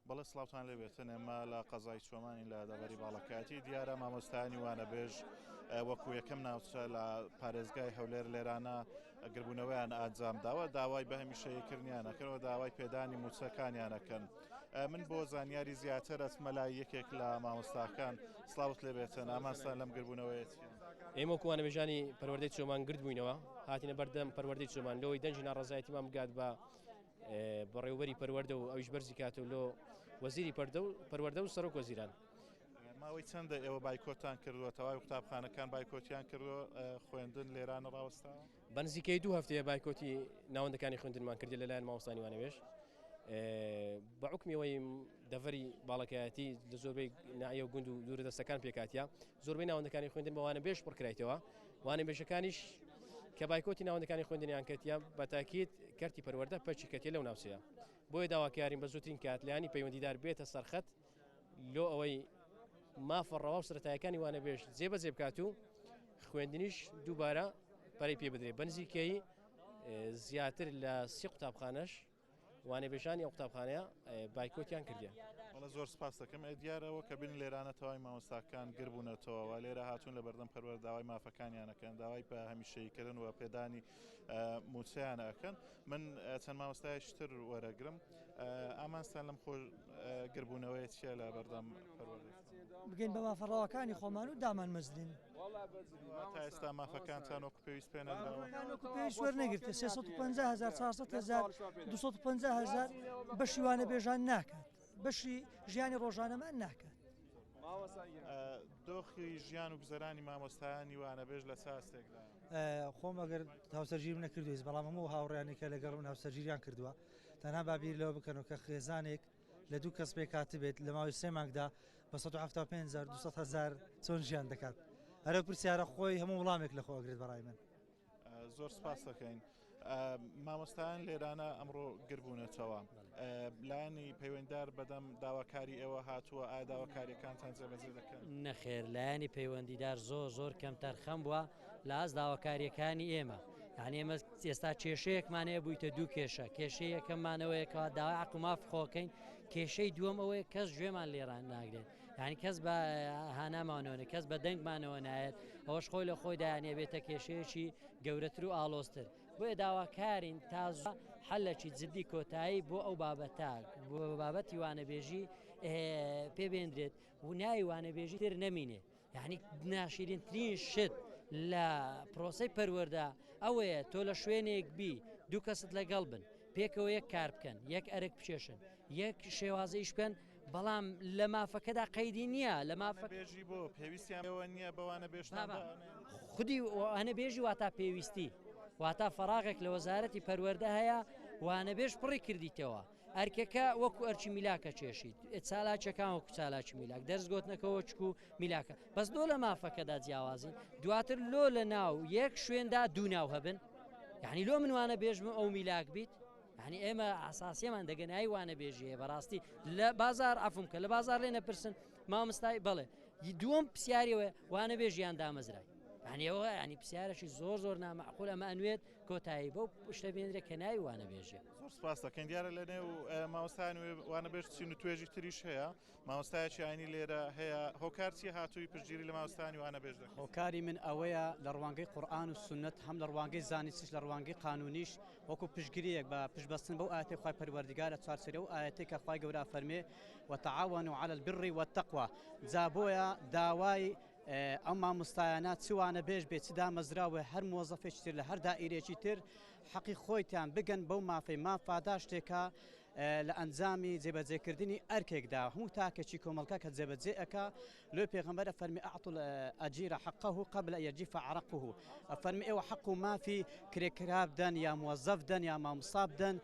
بەڵێ سڵاوتان لێبێتن ئێمە لە قەزای چۆمانی لە دەبەری باڵەکاتی دیارە مامۆستایانی وانەبێژ وەکو یەکەم ناوچە لە پارێزگای هەولێر لێرانە گربوونەوەیان ئاجام داوە داوای بە هەمیشەیەکردنیانەکەنەوە داوای پێدانی موچەکانیانەکەن. من بۆ زانیاری زیاتر ئەچمە لای یەکێک لە مامۆستاکان سڵاوت لێبێتن ئامانستان لەم گربوونەوەیەتی. ئێمە وانەبێژانی پەروەردەی چۆمان گرت بووینەوە هاتینە بەردەم پەروەردەی چۆمان لەوەی دەنجی ناڕەزایەتیمان بگات بە بەڕێوەبەری پەروەردە و ئەویش بەرزی کاتە و لۆ وەزیری پەروەردە و سەرۆک وەزیران. ماوەی چەندە ئێوە بایکۆتان کردووە تەواوی قوتابخانەکان بایکۆتیان کردووە خوێندن لێرانە ڕاوەستاوە؟ بەنزیکەی 2 هەفتەیە بایکۆتی ناوەندەکانی خوێندنمان کردی لەلایەن مامۆستانی وانەبێژ بە حکمیەوەی دەڤەری باڵەکایەتی لە زۆربەی ناحیە و گوند و دوورەدەستەکان پێکاتیا زۆربەی ناوەندەکانی خوێندن بە وانەبێژ پڕکرایتەوە. وانەبێژەکانیش کە بایکۆتی ناوەندەکانی خوێندنیان کردیا بە تاکید کەرتی پەروەردە پەچی کەتێ لەو ناوچەیە بۆیە داواکارین بە زووترین کاتلایانی پەیوەندیدار بێتە سەرخەت لۆ ئەوەی مافەڕەوا و سەرەتایەکانی وانەبێژ جێبەجێ بکات و خوێندنیش دووبارە پەرەی پێ بدرێت. بەنزیکەی زیاتر لە 30 قوتابخانەش وانەبێژانی ئەو قوتابخانەیە بایکۆتیان کردیان. بەڵە زۆر سپاس دەکەم دیارەوە کە بن لێرانە تەواوی مامۆستاکان گربوونەتەوە لێرە هاتوون لە بەردەم پەروەردە داوای مافەکانیانەکەن داوای بە هەمیشەییکردن و پێدانی موچەیانەکەن. من چەند مامۆستایشتر وەرەگرم ئامانستان لەم خۆ گربوونەوەی چیە لە بەردەم پەروەردەی بگەین بە مافەڕەوەکانی خۆمان و دامان مەزلین تا ئێستا مافەکانتان وەکو پێویست پێ نەدراوە پێویست وەرنەگرتە 350,000 400,000 250,000 بەشی وانەبێژان ناکات بەشی ژیانی ڕۆژانەمان ناکات. دۆخی ژیان و گوزەرانی مامۆستایانی وانەبێژ لە چاستێکدا خۆم ئەگەر هاوسەرگیرم نەکردویست بەڵام هەموو هاوڕیانێکە لەگەڵ هاوسەرگیریان کردووە تەنها بابیر لەوە بکەنەوە کە خێزانێک لە 2 کەس پێ کاتبێت لە ماوەی 3 مانگدا بە 175,000 چۆن ژیان دەکات. هەرە پرسیارە خۆی هەموو وڵامێک لە خۆگرێت بەڕای من. زۆر سپاس دەکەین. مامۆستایان لێرانە ئەمڕۆ گربوونەتەوە لایانی پەیوەنددار بەدەم داواکاری ئێوە هاتووە ئایا داواکاریەکانتان جێبەجێ دەکەن؟ نەخێر لایانی پەیوەندیدار زۆر کەم تەرخەم بووە لە ئاست داواکاریەکانی ئێمە. یعنی ئێمە ئێستا کێشەیەکمانەیە بوویتە 2 کێشە کێشەی یەکەممانەوەیەکەوە داوای عقوماف خۆکەین کێشەی دووەم ئەوەیە کەس گوێمان لێران ناگرێت یعنی کەس بە هانامانەوە کەس بە دەنگمانەوە نایێت ئەوەش خۆی لە خۆی دایانێ بێتە کێشەیەکی گەورەتر و ئاڵۆستر. بۆیە داواکارین تازە حەلەکی جددی کۆتایی بۆ ئەو بابەتە بۆ بابەتی وانەبێژی پێبێنرێت و ناوی وانەبێژی تر نەمینێ. یعنی ناشرینترین شت لە پرۆسەی پەروەردە ئەوەیە تۆ لە شوێنێک بی 2 کەست لەگەڵ بن پێکەوە یەک کار بکەن یەک ئەرک بچێشن یەک شێوازەیش بکەن بەڵام لە مافەکەدا قەیدی نییە لە مافەبێژی بۆ پێویستیانەوە نییە بەوانە بێژتان خودی وانەبێژی واتا پێویستی واتا فەراغێک لە وەزارەتی پەروەردە هەیە وانەبێژ پڕی کردیتەوە ئەرکەکە وەکو ئەرچی میلاکە چێشیت چالاکیەکان وەکو چالاکی میلاک دەرزگۆتنەکەەوە چکو میلاکە بەس دۆ لە مافەکەدا جیاوازین دواتر لۆ لە ناو یەک شوێندا 2 ناو هەبن یعنی لۆ منوانە بێژم ئەو میلاک بیت یعنی ئێمە ئاساسیەمان دەگەنایی وانەبێژیە بەڕاستی لە بازار ئەفم کە لە بازار لێ نەپرسن مامۆستای بەڵێ دووەم پرسیاریەوە وانەبێژیان دامەزرای ئەوە ینی پرسیارەشی زۆر نامەعقول ئەمە ئەنوێت کۆتایی بەو شتە بێنرێت کە ناوی وانەبێژێ. زۆر سپاس دەکەین دیارە لە نێو مامۆستایان وانەبێژ چین و توێژی تریش هەیە مامۆستایەکی ئاینی لێرە هەیە هۆکارچی هاتووی پشتگیری لە مامۆستایانی وانەبێژ دەکەن؟ هۆکاری من ئەوەیە لە ڕوانگەی قورئان و سونەت هەم لە ڕوانگەی زانستیش لە ڕوانگەی قانونیش وەکو پشتگیریەک بە پشتبەستن بەو ئاەتی خوای پەروەردگار لە چوارچێرە و ئاەتی کە خوای گەورە فەرمێ وتعاونوا على البر والتقوى جا بۆیە داوای ئەم مامۆستایانە چ وانەبێژ بێت چ دامەزراوە هەر مۆزەفێکی تر لە هەر دائیرێکی تر حەقی خۆیتان بگەن بەو مافەی مافادا شتێکە لە ئەنجامی جێبەجێکردنی ئەرکێکدا هەموو تاکێکی کۆمەڵکە کە جێبەجێ ئەکا لۆ پێغەمبەرە فەرمی ئەعطوا الأجير حقه قبل أن يجف عرقه فەرمی ئێوە حەق و مافی کرێکرا بدەن یا موظف بدەن یا مامۆستا بدەن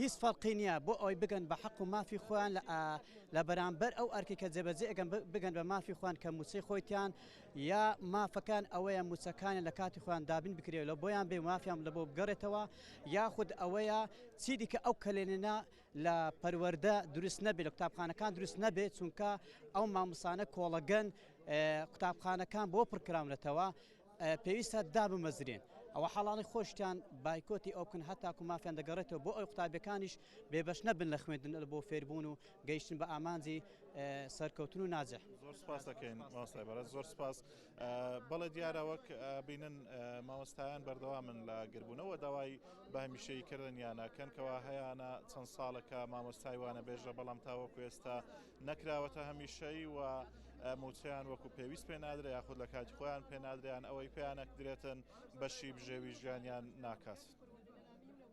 هیچ فەرقی نییە بۆ ئەوی بگەن بە حەق و مافی خۆیان لە بەرامبەر ئەو ئەرکی کە جێبەجێ ئەگەن بگەن بە مافی خۆیان کە موچەی خۆیتیان یا مافەکان ئەوەیە موچەکانیان لە کاتی خۆیان دابین بکرێت لە بۆیان بێ مافیان لە بۆ بگەڕێتەوە یاخود ئەوەیە چی دیکە ئەو کەلێنە لە پەروەردە دروست نەبێت لە قوتابخانەکان دروست نەبێت چونکە ئەو مامۆسانە کۆڵەگەن قوتابخانەکان بۆ پڕکراونەتەوە پێویستە دابمەزرێن ئەوە حاڵانی خۆشتیان بایکۆتی ئەو بکەن هەتاکو مافیان دەگەڕێتەوە بۆ ئەو قوتابیەکانیش بێبەش نەبن لە خوێندن بۆ فێربوون و گەیشتن بە ئامانجی سەرکەوتن و ناجح. زۆر سپاس دەکەین مامۆستای بەڕێز، زۆر سپاس. بەڵێ دیارە وەک بینن مامۆستایان بەردەوامن لە گربوونەوە داوای بە هەمیشەییکردن یانەکەن کەوا هەیەە چەند ساڵێکە مامۆستای وانە بێژە بەڵام تاوەکو ئێستا نەکراوەتە هەمیشەی و موچیان وەکو پێویست پێ نادرێ یاخود لە کاتی خۆیان پێ نادریان ئەوەی پێیانە درێتن بەشی بژێوی ژیانیان ناکات.